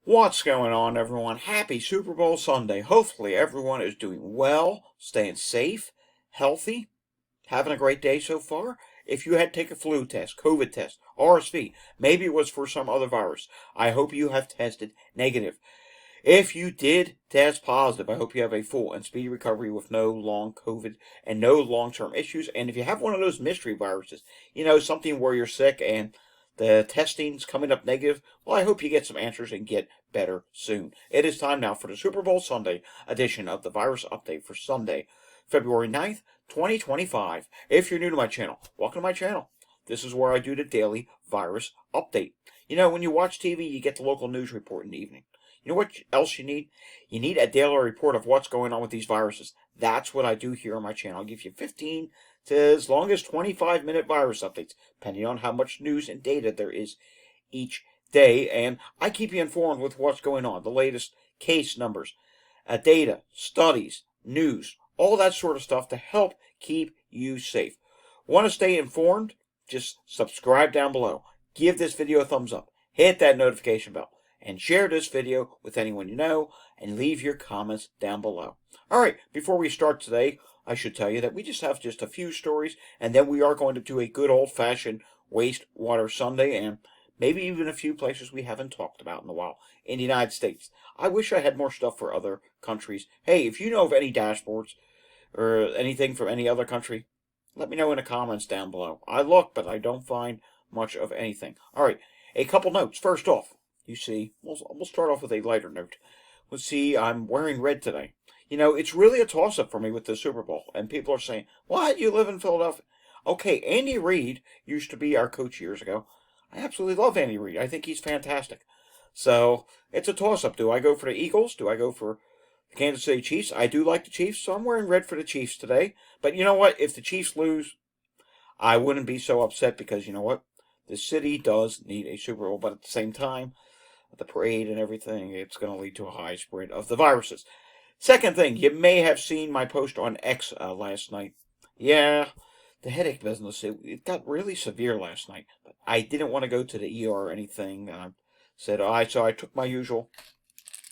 What's going on, everyone? Happy Super Bowl Sunday. Hopefully, everyone is doing well, staying safe, healthy, having a great day so far. If you had to take a flu test, COVID test, RSV, maybe it was for some other virus, I hope you have tested negative. If you did test positive, I hope you have a full and speedy recovery with no long COVID and no long-term issues. And if you have one of those mystery viruses, something where you're sick and the testing's coming up negative, well, I hope you get some answers and get better soon. It is time now for the Super Bowl Sunday edition of the Virus Update for Sunday, February 9th, 2025. If you're new to my channel, welcome to my channel. This is where I do the daily virus update. When you watch TV, you get the local news report in the evening. You know what else you need? You need a daily report of what's going on with these viruses. That's what I do here on my channel. I'll give you 15 to as long as 25-minute virus updates, depending on how much news and data there is each day. And I keep you informed with what's going on, the latest case numbers, data, studies, news, all that sort of stuff to help keep you safe. Want to stay informed? Just subscribe down below. Give this video a thumbs up. Hit that notification bell. And share this video with anyone you know, and leave your comments down below. All right, before we start today, I should tell you that we have a few stories, and then we are going to do a good old-fashioned Wastewater Sunday, and maybe even a few places we haven't talked about in a while in the United States. I wish I had more stuff for other countries. Hey, if you know of any dashboards or anything from any other country, let me know in the comments down below. I look, but I don't find much of anything. All right, a couple notes. First off, you see, we'll start off with a lighter note. Let's see, I'm wearing red today. It's really a toss-up for me with the Super Bowl. And people are saying, what, you live in Philadelphia? Okay, Andy Reid used to be our coach years ago. I absolutely love Andy Reid. I think he's fantastic. So, it's a toss-up. Do I go for the Eagles? Do I go for the Kansas City Chiefs? I do like the Chiefs, so I'm wearing red for the Chiefs today. But you know what? If the Chiefs lose, I wouldn't be so upset because, you know what? The city does need a Super Bowl, but at the same time, the parade and everything, it's going to lead to a high spread of the viruses. Second thing, you may have seen my post on X last night. Yeah, the headache business, it got really severe last night. But I didn't want to go to the ER or anything. And I said, so I took my usual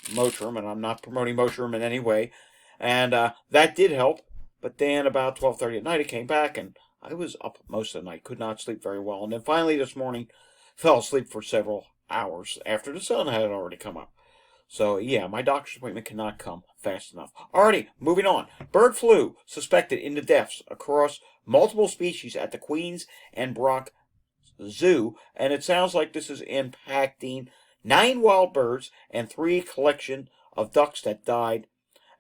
Motrin, and I'm not promoting Motrin in any way. And that did help. But then about 12:30 at night, it came back, and I was up most of the night, could not sleep very well. And then finally this morning, fell asleep for several hours after the sun had already come up. So, yeah, my doctor's appointment cannot come fast enough. Alrighty, moving on. Bird flu suspected in the deaths across multiple species at the Queens and Brock Zoo, and it sounds like this is impacting 9 wild birds and 3 collection of ducks that died,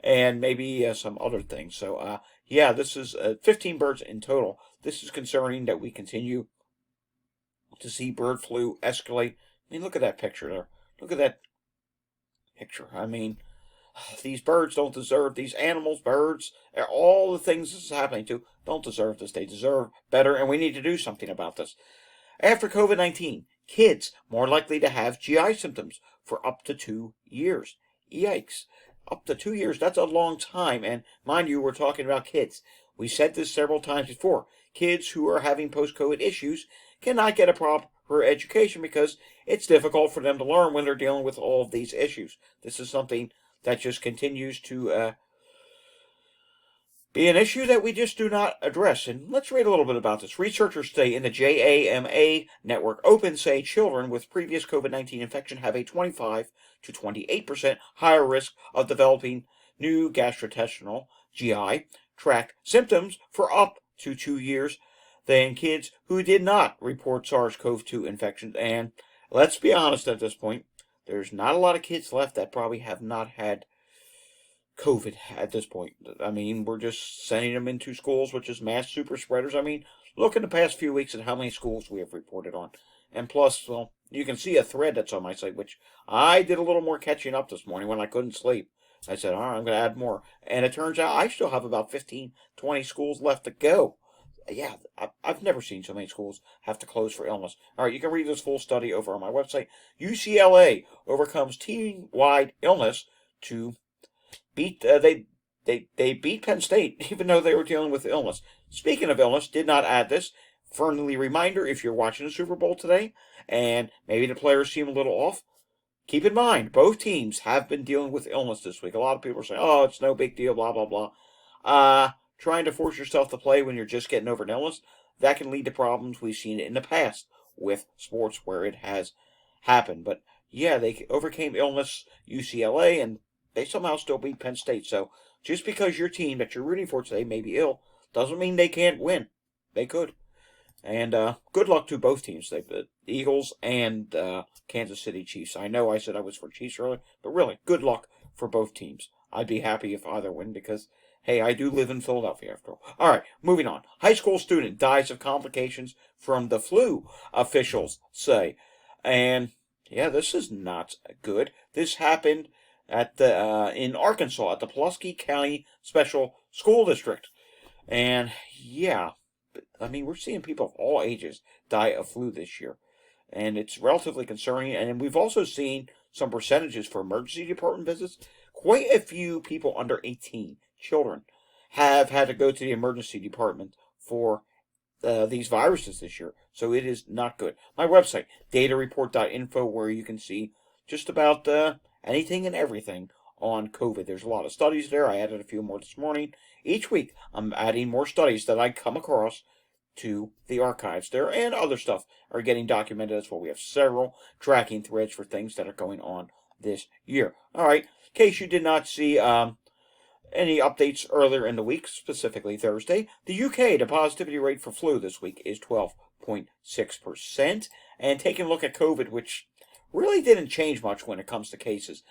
and maybe some other things. So, yeah, this is 15 birds in total. This is concerning that we continue to see bird flu escalate. I mean, look at that picture there. Look at that picture. I mean, these birds don't deserve, these animals, birds, all the things this is happening to, don't deserve this. They deserve better, and we need to do something about this. After COVID-19, kids more likely to have GI symptoms for up to 2 years. Yikes. Up to 2 years, that's a long time, and mind you, we're talking about kids. We said this several times before. Kids who are having post-COVID issues cannot get a proper education because it's difficult for them to learn when they're dealing with all of these issues. This is something that just continues to be an issue that we just do not address. And let's read a little bit about this. Researchers say in the JAMA network Open say children with previous COVID-19 infection have a 25 to 28% higher risk of developing new gastrointestinal GI tract symptoms for up to 2 years than kids who did not report SARS-CoV-2 infections. And let's be honest at this point, there's not a lot of kids left that probably have not had COVID at this point. I mean, we're just sending them into schools, which is mass super spreaders. I mean, look in the past few weeks at how many schools we have reported on. And plus, well, you can see a thread that's on my site, which I did a little more catching up this morning when I couldn't sleep. I said, all right, I'm going to add more. And it turns out I still have about 15, 20 schools left to go. Yeah, I've never seen so many schools have to close for illness. All right, you can read this full study over on my website. UCLA overcomes teen-wide illness to beat. They beat Penn State even though they were dealing with illness. Speaking of illness, did not add this. Friendly reminder: if you're watching the Super Bowl today and maybe the players seem a little off, keep in mind, both teams have been dealing with illness this week. A lot of people are saying, oh, it's no big deal, blah, blah, blah. Trying to force yourself to play when you're just getting over an illness, that can lead to problems. We've seen it in the past with sports where it has happened. But yeah, they overcame illness, UCLA, and they somehow still beat Penn State. So just because your team that you're rooting for today may be ill, doesn't mean they can't win. They could. And good luck to both teams, the Eagles and Kansas City Chiefs. I know I said I was for Chiefs earlier, but really, good luck for both teams. I'd be happy if either win because, hey, I do live in Philadelphia after all. All right, moving on. High school student dies of complications from the flu, officials say. And, yeah, this is not good. This happened at the in Arkansas at the Pulaski County Special School District. And, yeah, I mean, we're seeing people of all ages die of flu this year. And it's relatively concerning. And we've also seen some percentages for emergency department visits. Quite a few people under 18, children, have had to go to the emergency department for these viruses this year. So it is not good. My website, datareport.info, where you can see just about anything and everything on COVID. There's a lot of studies there. I added a few more this morning. Each week, I'm adding more studies that I come across to the archives there, and other stuff are getting documented as well. We have several tracking threads for things that are going on this year. All right, in case you did not see any updates earlier in the week, specifically Thursday, the UK, the positivity rate for flu this week is 12.6%. And taking a look at COVID, which really didn't change much when it comes to cases.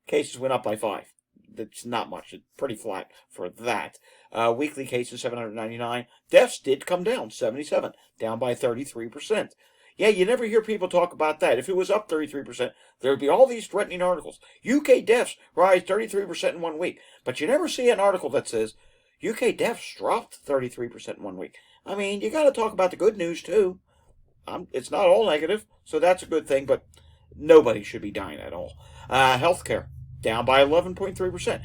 Cases went up by 5. That's not much. It's pretty flat for that. Weekly cases, 799. Deaths did come down, 77, down by 33%. Yeah, you never hear people talk about that. If it was up 33%, there would be all these threatening articles. UK deaths rise 33% in 1 week. But you never see an article that says, UK deaths dropped 33% in 1 week. I mean, you got to talk about the good news, too. It's not all negative, so that's a good thing, but nobody should be dying at all. Healthcare, down by 11.3%.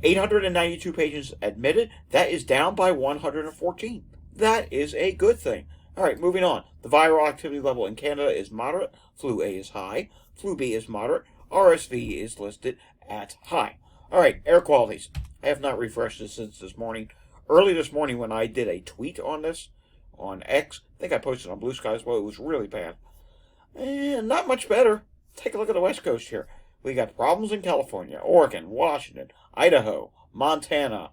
892 patients admitted. That is down by 114. That is a good thing. All right, moving on. The viral activity level in Canada is moderate. Flu A is high. Flu B is moderate. RSV is listed at high. All right, air qualities. I have not refreshed this since this morning. Early this morning when I did a tweet on this, on X, I think I posted on Blue Sky as well. It was really bad. And not much better. Take a look at the West Coast here. We got problems in California, Oregon, Washington, Idaho, Montana.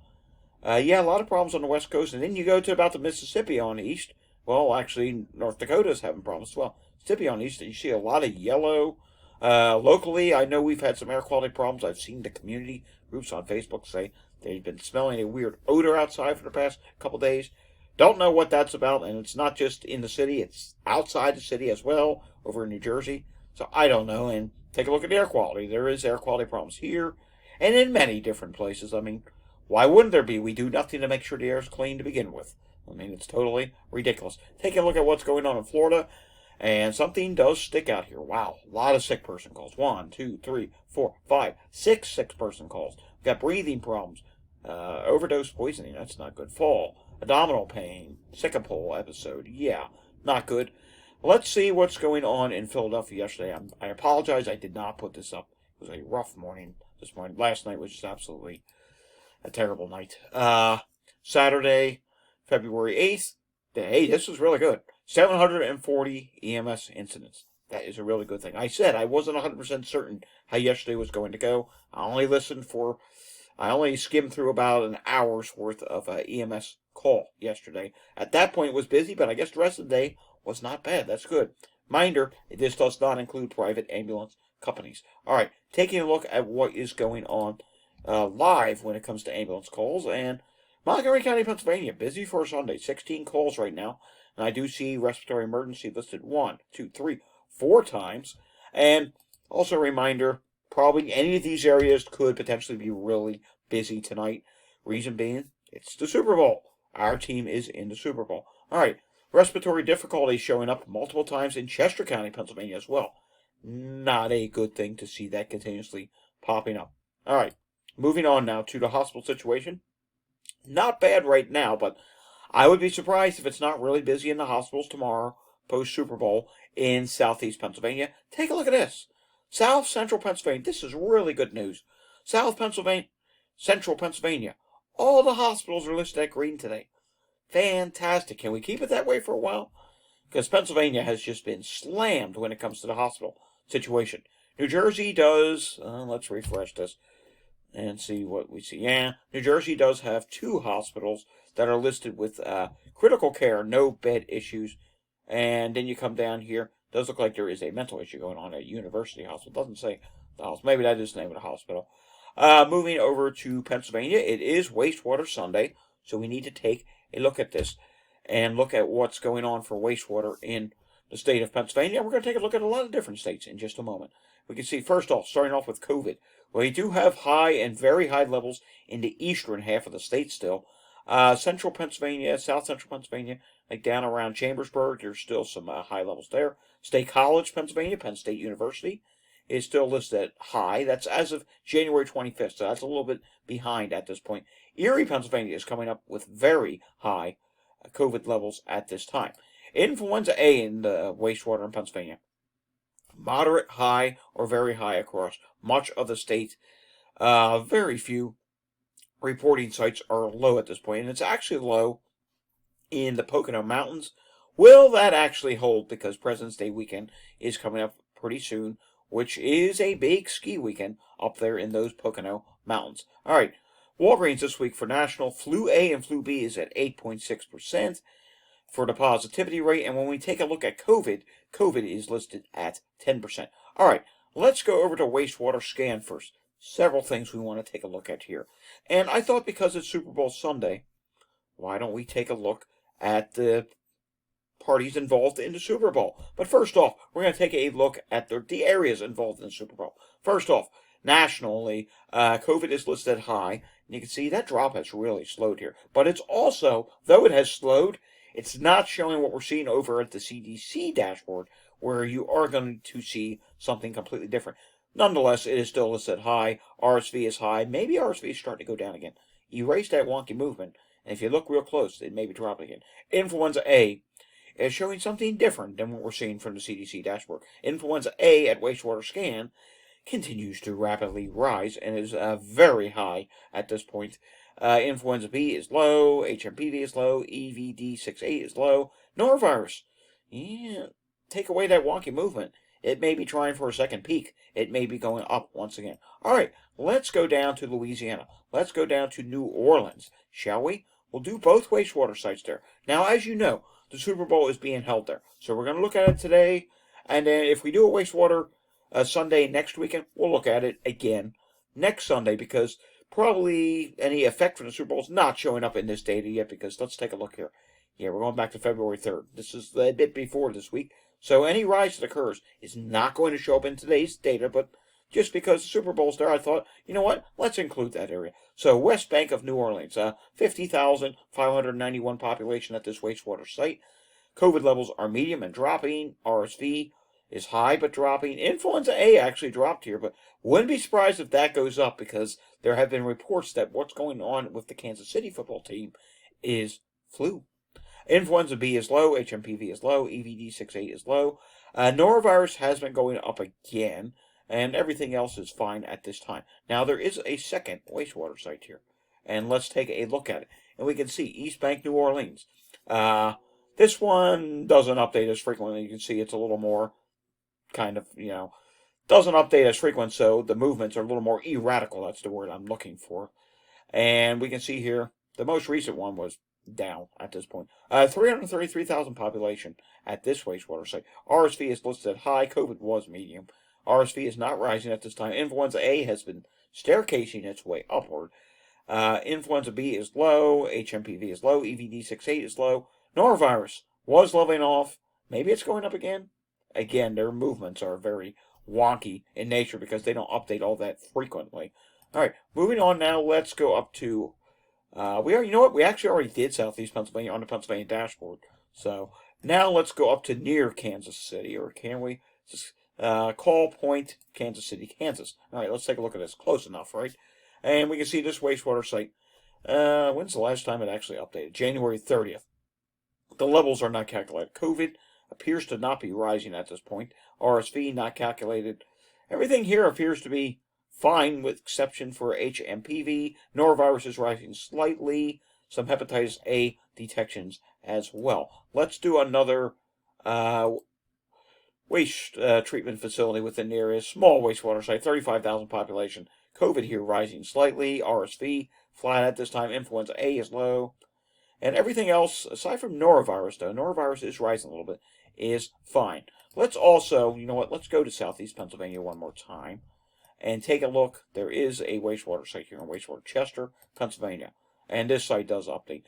Yeah, a lot of problems on the West Coast. And then you go to about the Mississippi on the east. Well, actually, North Dakota's having problems as well. Mississippi on the east, you see a lot of yellow. Locally, I know we've had some air quality problems. I've seen the community groups on Facebook say they've been smelling a weird odor outside for the past couple days. Don't know what that's about, and it's not just in the city. It's outside the city as well, over in New Jersey. So I don't know, and take a look at the air quality. There is air quality problems here and in many different places. I mean, why wouldn't there be? We do nothing to make sure the air is clean to begin with. I mean, it's totally ridiculous. Take a look at what's going on in Florida, and something does stick out here. Wow, a lot of sick person calls. 1, 2, 3, 4, 5, 6 sick person calls. We've got breathing problems, overdose poisoning. That's not good. Fall, abdominal pain, sycopal episode. Yeah, not good. Let's see what's going on in Philadelphia yesterday. I apologize, I did not put this up. It was a rough morning this morning. Last night was just absolutely a terrible night. Saturday, February 8th. Hey, this was really good. 740 EMS incidents. That is a really good thing. I said I wasn't 100% certain how yesterday was going to go. I only skimmed through about an hour's worth of EMS call yesterday. At that point, it was busy, but I guess the rest of the day was not bad. That's good. Reminder, this does not include private ambulance companies. All right, taking a look at what is going on live when it comes to ambulance calls. And Montgomery County, Pennsylvania, busy for a Sunday. 16 calls right now. And I do see respiratory emergency listed 1, 2, 3, 4 times. And also a reminder, probably any of these areas could potentially be really busy tonight. Reason being, it's the Super Bowl. Our team is in the Super Bowl. All right. Respiratory difficulty showing up multiple times in Chester County, Pennsylvania as well. Not a good thing to see that continuously popping up. All right, moving on now to the hospital situation. Not bad right now, but I would be surprised if it's not really busy in the hospitals tomorrow, post-Super Bowl, in southeast Pennsylvania. Take a look at this. South Central Pennsylvania, this is really good news. South Pennsylvania, Central Pennsylvania, all the hospitals are listed at green today. Fantastic. Can we keep it that way for a while? Because Pennsylvania has just been slammed when it comes to the hospital situation. New Jersey does, let's refresh this and see what we see. Yeah, New Jersey does have 2 hospitals that are listed with critical care, no bed issues. And then you come down here, does look like there is a mental issue going on at University Hospital. Doesn't say the hospital. Maybe that is the name of the hospital. Moving over to Pennsylvania, it is Wastewater Sunday, so we need to take a look at this and look at what's going on for wastewater in the state of Pennsylvania. We're going to take a look at a lot of different states in just a moment. We can see, first off, starting off with COVID. Well, you do have high and very high levels in the eastern half of the state still. Central Pennsylvania, South Central Pennsylvania, like down around Chambersburg, there's still some high levels there. State College, Pennsylvania, Penn State University is still listed at high. That's as of January 25th, so that's a little bit behind at this point. Erie, Pennsylvania is coming up with very high COVID levels at this time. Influenza A in the wastewater in Pennsylvania. Moderate, high, or very high across much of the state. Very few reporting sites are low at this point, and it's actually low in the Pocono Mountains. Will that actually hold? Because President's Day weekend is coming up pretty soon, which is a big ski weekend up there in those Pocono Mountains. All right, Walgreens this week for national flu A and flu B is at 8.6% for the positivity rate. And when we take a look at COVID, COVID is listed at 10%. All right, let's go over to wastewater scan first. Several things we want to take a look at here. And I thought because it's Super Bowl Sunday, why don't we take a look at the parties involved in the Super Bowl? But first off, we're going to take a look at the areas involved in the Super Bowl. First off, nationally, COVID is listed high. And you can see that drop has really slowed here. But it's also, though it has slowed, it's not showing what we're seeing over at the CDC dashboard, where you are going to see something completely different. Nonetheless, it is still listed high. RSV is high. Maybe RSV is starting to go down again. Erase that wonky movement, and if you look real close, it may be dropping again. Influenza A is showing something different than what we're seeing from the CDC dashboard. Influenza A at wastewater scan continues to rapidly rise and is very high at this point. Influenza B is low, HMPV is low, EVD68 is low. Norovirus, yeah, take away that wonky movement. It may be trying for a second peak. It may be going up once again. All right, let's go down to Louisiana. Let's go down to New Orleans, shall we? We'll do both wastewater sites there. Now, as you know, the Super Bowl is being held there. So we're going to look at it today. And then if we do a wastewater Sunday next weekend, we'll look at it again next Sunday, because probably any effect from the Super Bowl is not showing up in this data yet, because let's take a look here. Yeah, we're going back to February 3rd. This is a bit before this week. So any rise that occurs is not going to show up in today's data, but just because the Super Bowl's there, I thought, you know what, let's include that area. So West Bank of New Orleans, 50,591 population at this wastewater site. COVID levels are medium and dropping. RSV is high but dropping. Influenza A actually dropped here, but wouldn't be surprised if that goes up, because there have been reports that what's going on with the Kansas City football team is flu. Influenza B is low, HMPV is low, EVD68 is low. Norovirus has been going up again, and everything else is fine at this time. Now, there is a second wastewater site here, and let's take a look at it. And we can see East Bank, New Orleans. This one doesn't update as frequently. You can see it's a little more kind of, doesn't update as frequent, so the movements are a little more erratical. That's the word I'm looking for. And we can see here, the most recent one was down at this point. 333,000 population at this wastewater site. RSV is listed at high. COVID was medium. RSV is not rising at this time. Influenza A has been staircasing its way upward. Influenza B is low. HMPV is low. EVD68 is low. Norovirus was leveling off. Maybe it's going up again. Again, their movements are very wonky in nature because they don't update all that frequently. All right, moving on now. Let's go up to we actually already did Southeast Pennsylvania on the Pennsylvania dashboard. So now let's go up to near Kansas City, or can we? Call Point, Kansas City, Kansas. All right, let's take a look at this. Close enough, right? And we can see this wastewater site. When's the last time it actually updated? January 30th. The levels are not calculated. COVID appears to not be rising at this point. RSV not calculated. Everything here appears to be fine, with exception for HMPV. Norovirus is rising slightly. Some hepatitis A detections as well. Let's do another waste treatment facility within the area. Small wastewater site, 35,000 population. COVID here rising slightly. RSV flat at this time. Influenza A is low. And everything else, aside from norovirus, though, norovirus is rising a little bit, is fine. Let's also, you know what, let's go to southeast Pennsylvania one more time and take a look. There is a wastewater site here in Wastewater, Chester, Pennsylvania. And this site does update.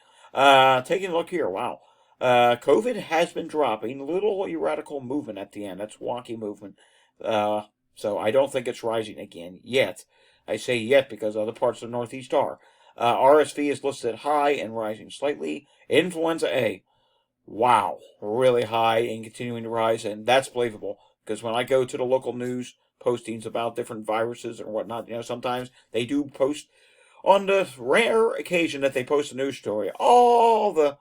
Taking a look here, wow. COVID has been dropping. Little erratical movement at the end. That's wonky movement. So I don't think it's rising again yet. I say yet because other parts of the Northeast are. RSV is listed high and rising slightly. Influenza A, wow, really high and continuing to rise, and that's believable because when I go to the local news postings about different viruses and whatnot, sometimes they do post, on the rare occasion that they post a news story, all the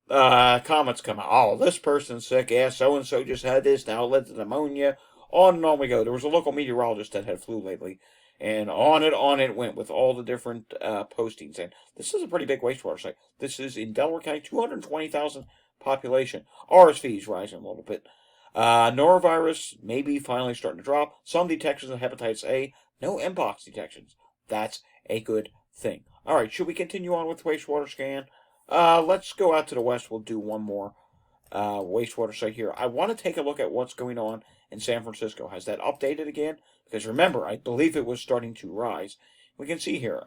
comments come out. Oh, this person's sick. Yeah, so-and-so just had this. Now it led to pneumonia. On and on we go. There was a local meteorologist that had flu lately. And on it went with all the different postings. And this is a pretty big wastewater site. This is in Delaware County, 220,000 population. RSV is rising a little bit. Norovirus maybe finally starting to drop. Some detections of hepatitis A. No Mpox detections. That's a good thing. All right, should we continue on with wastewater scan? Let's go out to the west. We'll do one more wastewater site here. I want to take a look at what's going on in San Francisco. Has that updated again? Because remember, I believe it was starting to rise. We can see here,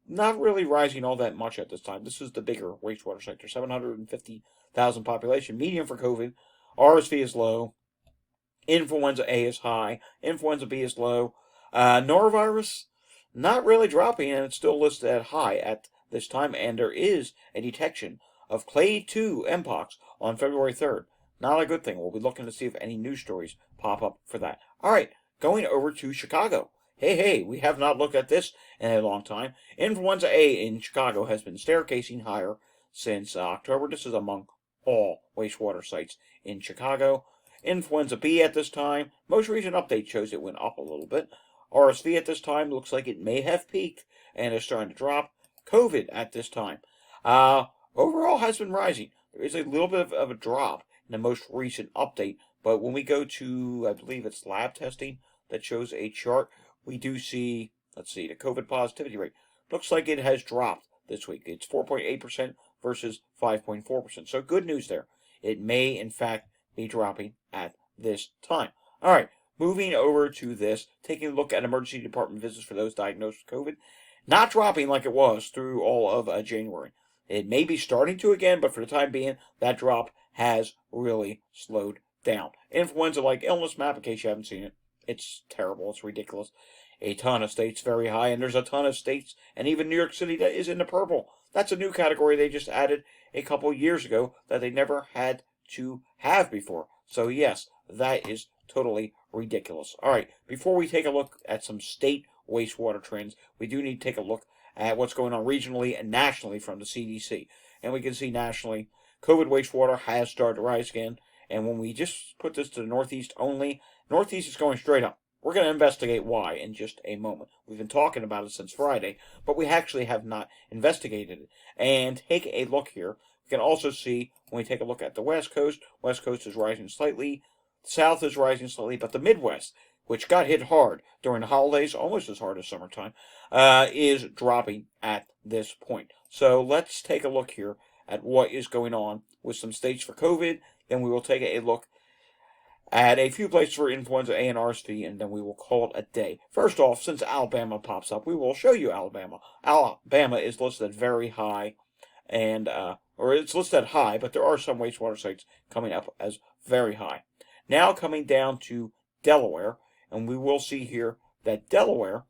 not really rising all that much at this time. This is the bigger wastewater sector, 750,000 population. Medium for COVID. RSV is low. Influenza A is high. Influenza B is low. Norovirus, not really dropping, and it's still listed at high at this time. And there is a detection of Clade 2 Mpox on February 3rd. Not a good thing. We'll be looking to see if any news stories pop up for that. All right, going over to Chicago. Hey, we have not looked at this in a long time. Influenza A in Chicago has been staircasing higher since October. This is among all wastewater sites in Chicago. Influenza B at this time, most recent update shows it went up a little bit. RSV at this time looks like it may have peaked and is starting to drop. COVID at this time, overall has been rising. There is a little bit of a drop in the most recent update, but when we go to, I believe it's lab testing that shows a chart, we do see, let's see, the COVID positivity rate. Looks like it has dropped this week. It's 4.8% versus 5.4%. So good news there. It may, in fact, be dropping at this time. All right, moving over to this, taking a look at emergency department visits for those diagnosed with COVID. Not dropping like it was through all of January. It may be starting to again, but for the time being, that drop has really slowed down. Influenza-like illness map, in case you haven't seen it, it's terrible. It's ridiculous. A ton of states very high, and there's a ton of states, and even New York City that is in the purple. That's a new category they just added a couple years ago that they never had to have before. So yes, that is totally ridiculous. All right, before we take a look at some state wastewater trends, we do need to take a look at what's going on regionally and nationally from the CDC. And we can see nationally, COVID wastewater has started to rise again. And when we just put this to the Northeast only, Northeast is going straight up. We're going to investigate why in just a moment. We've been talking about it since Friday, but we actually have not investigated it. And take a look here. We can also see, when we take a look at the West Coast is rising slightly. South is rising slightly, but the Midwest, which got hit hard during the holidays, almost as hard as summertime, is dropping at this point. So let's take a look here at what is going on with some states for COVID. Then we will take a look at a few places for influenza A and RSV, and then we will call it a day. First off, since Alabama pops up, we will show you Alabama. Alabama is listed at very high, and or it's listed at high, but there are some wastewater sites coming up as very high. Now coming down to Delaware, and we will see here that Delaware,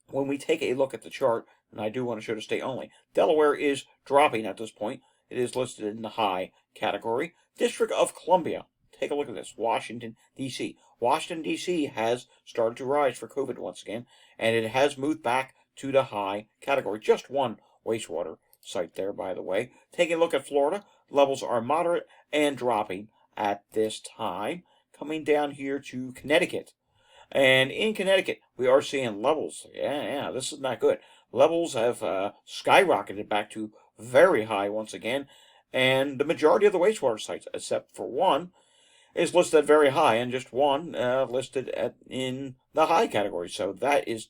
when we take a look at the chart, and I do want to show the state only, Delaware is dropping at this point. It is listed in the high category. District of Columbia, take a look at this. Washington, D.C. Washington, D.C. has started to rise for COVID once again, and it has moved back to the high category. Just one wastewater site there, by the way. Taking a look at Florida, levels are moderate and dropping at this time. Coming down here to Connecticut. And in Connecticut, we are seeing levels. Yeah, this is not good. Levels have skyrocketed back to very high once again. And the majority of the wastewater sites, except for one, is listed at very high, and just one listed in the high category. So that is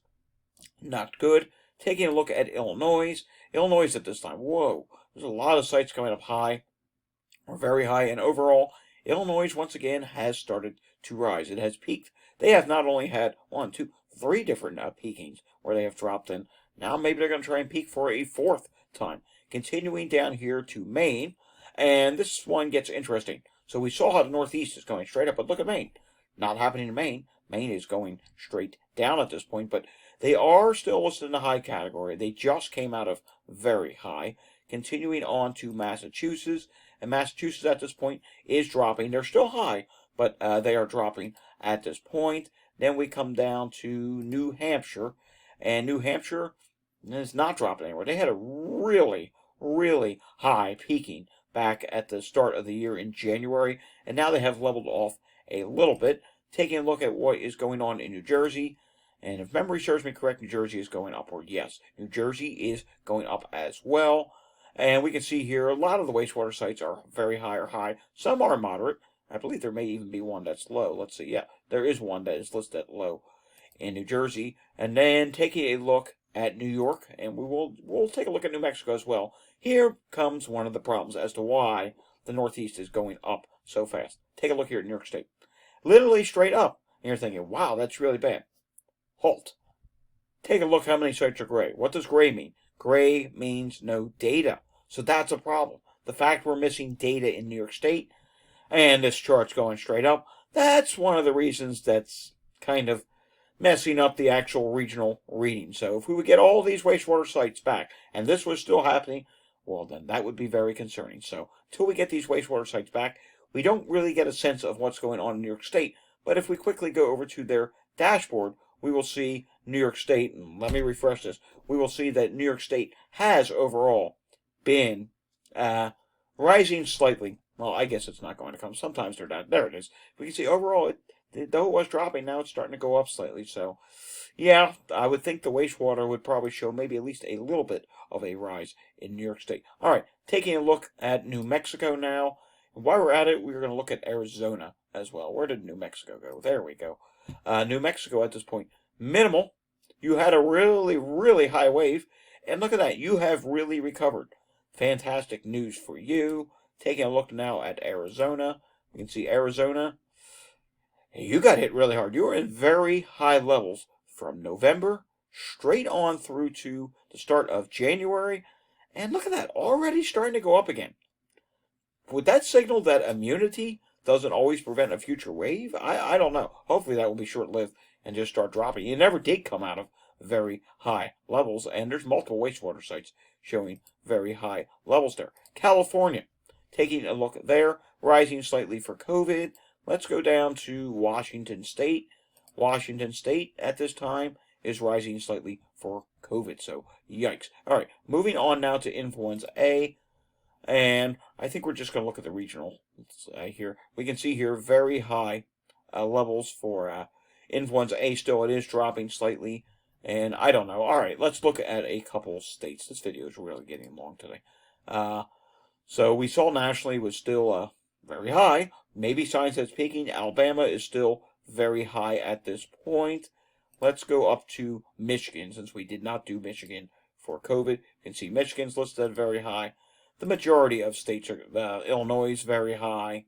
not good. Taking a look at Illinois. Illinois at this time, whoa, there's a lot of sites coming up high, or very high, and overall, Illinois once again has started to rise. It has peaked. They have not only had one, two, three different peakings where they have dropped in. Now maybe they're going to try and peak for a fourth time. Continuing down here to Maine, and this one gets interesting. So we saw how the Northeast is going straight up, but look at Maine. Not happening in Maine. Maine is going straight down at this point, but they are still listed in the high category. They just came out of very high. Continuing on to Massachusetts, and Massachusetts at this point is dropping. They're still high, but they are dropping at this point. Then we come down to New Hampshire, and New Hampshire is not dropping anywhere. They had a really, really high peaking back at the start of the year in January, and now they have leveled off a little bit. Taking a look at what is going on in New Jersey, and if memory serves me correct, New Jersey is going upward. Yes, New Jersey is going up as well. And we can see here a lot of the wastewater sites are very high or high. Some are moderate. I believe there may even be one that's low. Let's see. Yeah, there is one that is listed at low in New Jersey. And then taking a look at New York, and we'll take a look at New Mexico as well. Here comes one of the problems as to why the Northeast is going up so fast. Take a look here at New York State. Literally straight up. And you're thinking, wow, that's really bad. Halt. Take a look how many sites are gray. What does gray mean? Gray means no data. So that's a problem. The fact we're missing data in New York State, and this chart's going straight up, that's one of the reasons that's kind of messing up the actual regional reading. So if we would get all these wastewater sites back, and this was still happening, well, then that would be very concerning. So until we get these wastewater sites back, we don't really get a sense of what's going on in New York State. But if we quickly go over to their dashboard, we will see New York State, and let me refresh this, we will see that New York State has overall been rising slightly. Well, I guess it's not going to come. Sometimes they're down. There it is. We can see overall, though it was dropping, now it's starting to go up slightly. So, yeah, I would think the wastewater would probably show maybe at least a little bit of a rise in New York State. All right, taking a look at New Mexico now. And while we're at it, we're going to look at Arizona as well. Where did New Mexico go? There we go. New Mexico at this point, minimal. You had a really, really high wave. And look at that. You have really recovered. Fantastic news for you. Taking a look now at Arizona. You can see Arizona. You got hit really hard. You were in very high levels from November straight on through to the start of January. And look at that. Already starting to go up again. Would that signal that immunity doesn't always prevent a future wave? I don't know. Hopefully that will be short-lived and just start dropping. It never did come out of very high levels, and there's multiple wastewater sites showing very high levels there. California, taking a look there, rising slightly for COVID. Let's go down to Washington State. Washington State at this time is rising slightly for COVID, so yikes. All right, moving on now to influenza A. And I think we're just going to look at the regional here. We can see here very high levels for influenza A still. It is dropping slightly. And I don't know. All right, let's look at a couple states. This video is really getting long today. So we saw nationally was still very high. Maybe signs that it's peaking. Alabama is still very high at this point. Let's go up to Michigan, since we did not do Michigan for COVID. You can see Michigan's listed at very high. The majority of states are, Illinois is very high.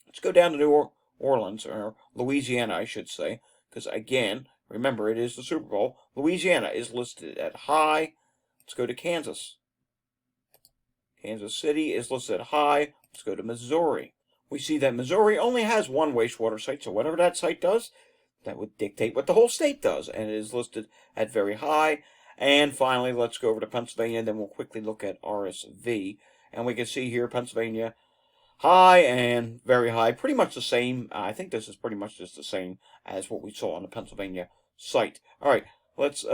Let's go down to New Orleans, or Louisiana, I should say, because again, remember, it is the Super Bowl. Louisiana is listed at high. Let's go to Kansas. Kansas City is listed at high. Let's go to Missouri. We see that Missouri only has one wastewater site, so whatever that site does, that would dictate what the whole state does, and it is listed at very high. And finally, let's go over to Pennsylvania, and then we'll quickly look at RSV. And we can see here Pennsylvania high and very high, pretty much the same. I think this is pretty much just the same as what we saw on the Pennsylvania site. All right, let's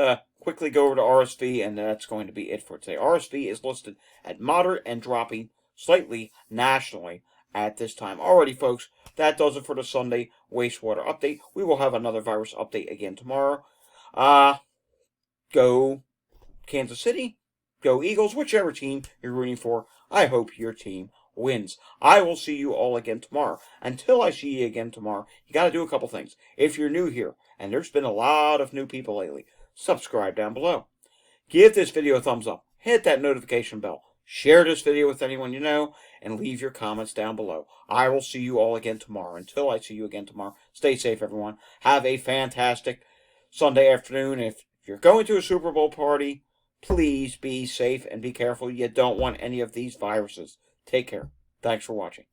quickly go over to RSV, and that's going to be it for today. RSV is listed at moderate and dropping slightly nationally at this time. Alrighty, folks, that does it for the Sunday wastewater update. We will have another virus update again tomorrow. Go Kansas City, go Eagles, whichever team you're rooting for. I hope your team wins. I will see you all again tomorrow. Until I see you again tomorrow, you got to do a couple things. If you're new here, and there's been a lot of new people lately, subscribe down below. Give this video a thumbs up. Hit that notification bell. Share this video with anyone you know, and leave your comments down below. I will see you all again tomorrow. Until I see you again tomorrow, stay safe, everyone. Have a fantastic Sunday afternoon. If you're going to a Super Bowl party, please be safe and be careful. You don't want any of these viruses. Take care. Thanks for watching.